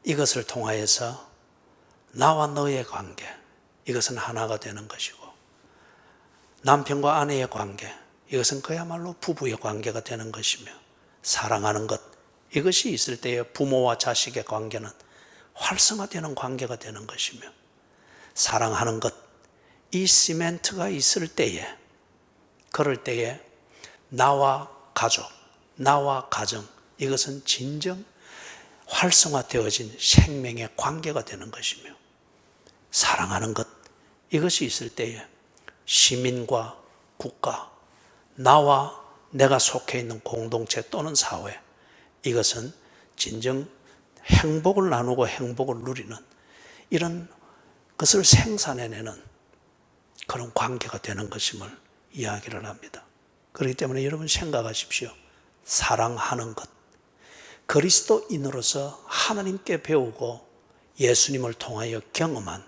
이것을 통하여서 나와 너의 관계, 이것은 하나가 되는 것이고, 남편과 아내의 관계, 이것은 그야말로 부부의 관계가 되는 것이며, 사랑하는 것, 이것이 있을 때에 부모와 자식의 관계는 활성화되는 관계가 되는 것이며, 사랑하는 것, 이 시멘트가 있을 때에, 그럴 때에 나와 가족, 나와 가정, 이것은 진정 활성화되어진 생명의 관계가 되는 것이며, 사랑하는 것, 이것이 있을 때에 시민과 국가, 나와 내가 속해 있는 공동체 또는 사회, 이것은 진정 행복을 나누고 행복을 누리는 이런 것을 생산해내는 그런 관계가 되는 것임을 이야기를 합니다. 그렇기 때문에 여러분 생각하십시오. 사랑하는 것, 그리스도인으로서 하나님께 배우고 예수님을 통하여 경험한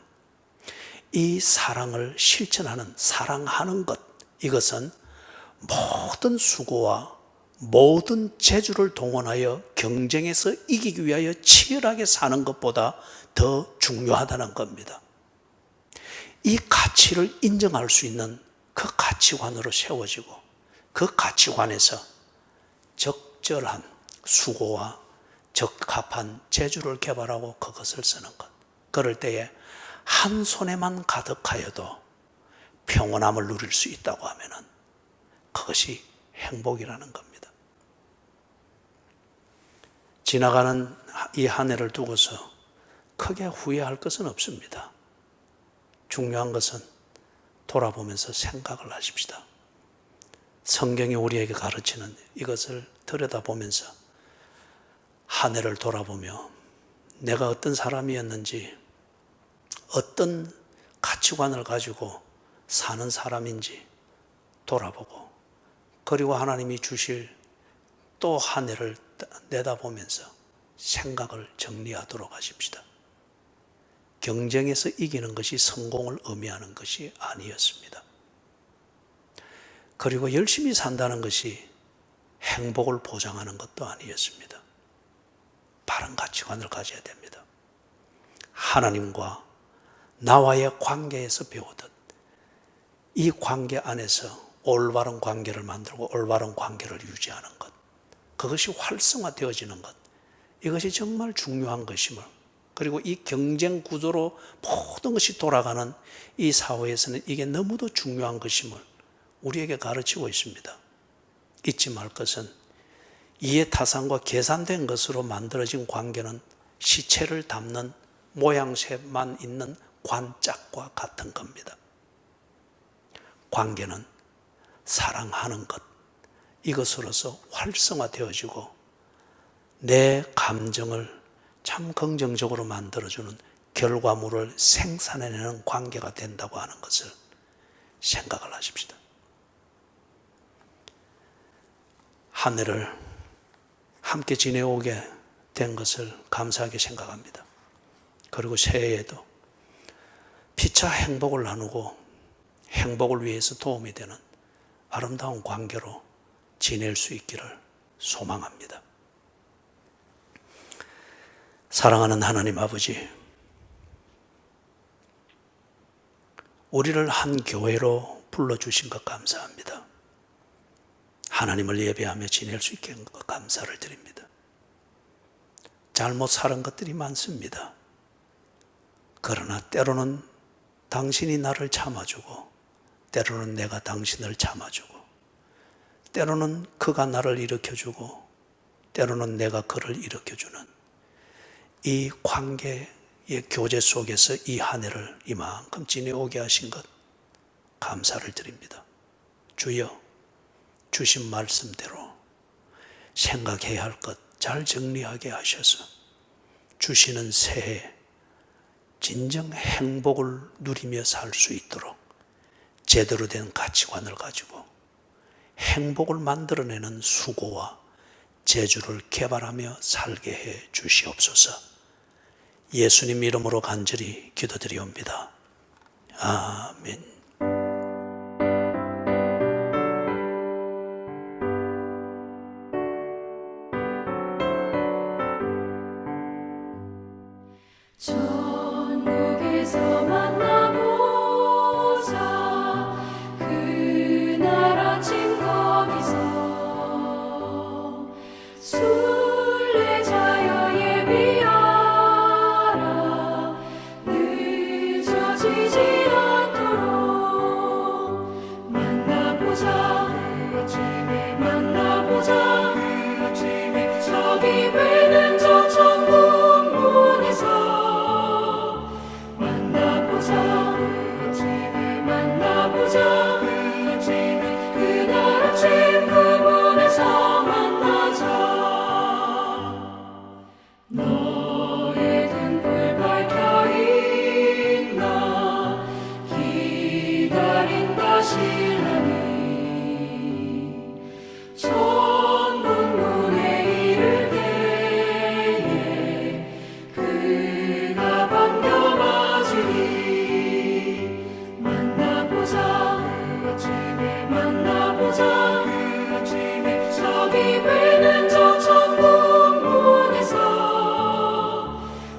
이 사랑을 실천하는, 사랑하는 것, 이것은 모든 수고와 모든 재주를 동원하여 경쟁에서 이기기 위하여 치열하게 사는 것보다 더 중요하다는 겁니다. 이 가치를 인정할 수 있는 그 가치관으로 세워지고, 그 가치관에서 적절한 수고와 적합한 재주를 개발하고 그것을 쓰는 것, 그럴 때에 한 손에만 가득하여도 평온함을 누릴 수 있다고 하면은 그것이 행복이라는 겁니다. 지나가는 이 한 해를 두고서 크게 후회할 것은 없습니다. 중요한 것은 돌아보면서 생각을 하십시다. 성경이 우리에게 가르치는 이것을 들여다보면서 한 해를 돌아보며 내가 어떤 사람이었는지, 어떤 가치관을 가지고 사는 사람인지 돌아보고, 그리고 하나님이 주실 또 한 해를 내다보면서 생각을 정리하도록 하십시다. 경쟁에서 이기는 것이 성공을 의미하는 것이 아니었습니다. 그리고 열심히 산다는 것이 행복을 보장하는 것도 아니었습니다. 바른 가치관을 가져야 됩니다. 하나님과 나와의 관계에서 배우듯 이 관계 안에서 올바른 관계를 만들고 올바른 관계를 유지하는 것, 그것이 활성화되어지는 것, 이것이 정말 중요한 것임을, 그리고 이 경쟁 구조로 모든 것이 돌아가는 이 사회에서는 이게 너무도 중요한 것임을 우리에게 가르치고 있습니다. 잊지 말 것은 이해타산과 계산된 것으로 만들어진 관계는 시체를 담는 모양새만 있는 관짝과 같은 겁니다. 관계는 사랑하는 것, 이것으로서 활성화되어지고 내 감정을 참 긍정적으로 만들어주는 결과물을 생산해내는 관계가 된다고 하는 것을 생각을 하십시다. 한 해를 함께 지내오게 된 것을 감사하게 생각합니다. 그리고 새해에도 피차 행복을 나누고 행복을 위해서 도움이 되는 아름다운 관계로 지낼 수 있기를 소망합니다. 사랑하는 하나님 아버지, 우리를 한 교회로 불러주신 것 감사합니다. 하나님을 예배하며 지낼 수 있게 한 것 감사를 드립니다. 잘못 살은 것들이 많습니다. 그러나 때로는 당신이 나를 참아주고, 때로는 내가 당신을 참아주고, 때로는 그가 나를 일으켜주고, 때로는 내가 그를 일으켜주는 이 관계의 교제 속에서 이 한 해를 이만큼 지내오게 하신 것 감사를 드립니다. 주여, 주신 말씀대로 생각해야 할 것 잘 정리하게 하셔서 주시는 새해 진정 행복을 누리며 살 수 있도록 제대로 된 가치관을 가지고 행복을 만들어내는 수고와 재주를 개발하며 살게 해 주시옵소서. 예수님 이름으로 간절히 기도드리옵니다. 아멘. 천국에서 만나보자. 그날 아침 거기서 순례자여 예비하라. 늦어지지 않도록 만나보자. 그 아침에 만나보자. 그 아침에 저기 배는 저 천국 문에서 만나보자. 그날 아침 그 문에서 만나자. 너의 등불 밝혀 있나. 기다린다 신랑이 천국 문에 이를 때에 그가 반겨 맞으리. 만나보자. 그 아침에 만나보자. 그 아침에 저기 배는 저 천국 문에서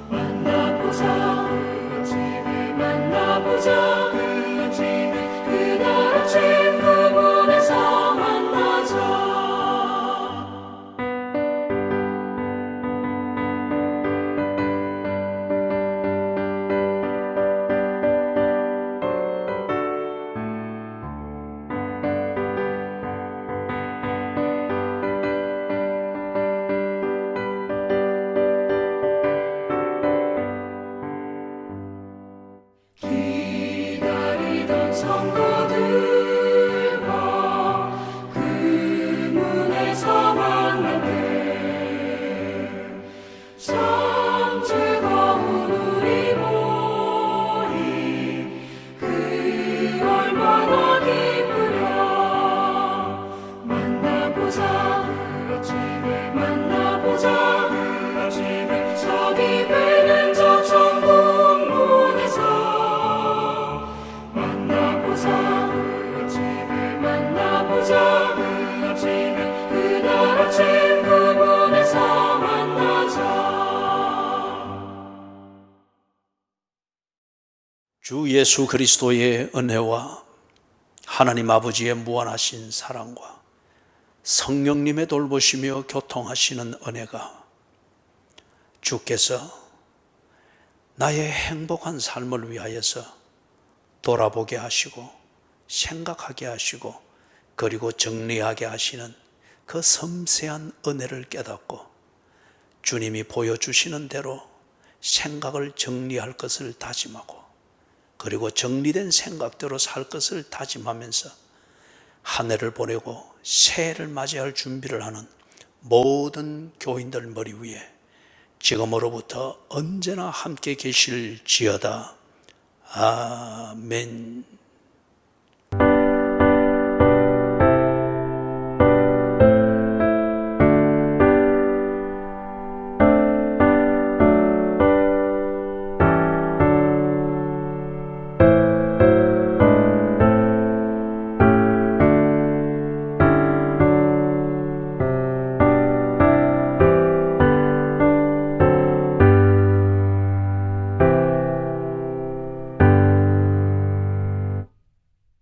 만나보자. 그 아침에 만나보자. 그 아침에 그날 아침 그 문에서 만나자. 기다리던 성도들과 그 문에서 만났네. 참 즐거운 우리 모임 그 얼마나 기쁘랴. 만나보자. 그 아침에 만나보자. 그 아침에 저기 배는 저 천국 문에서 만나보자. 그 아침에 만나보자. 그 아침에 그날 아침 그 문에서 만나자. 주 예수 그리스도의 은혜와 하나님 아버지의 무한하신 사랑과 성령님의 돌보시며 교통하시는 은혜가 주께서 나의 행복한 삶을 위하여서 돌아보게 하시고 생각하게 하시고 그리고 정리하게 하시는 그 섬세한 은혜를 깨닫고 주님이 보여주시는 대로 생각을 정리할 것을 다짐하고 그리고 정리된 생각대로 살 것을 다짐하면서 한 해를 보내고 새해를 맞이할 준비를 하는 모든 교인들 머리 위에 지금으로부터 언제나 함께 계실지어다. 아멘.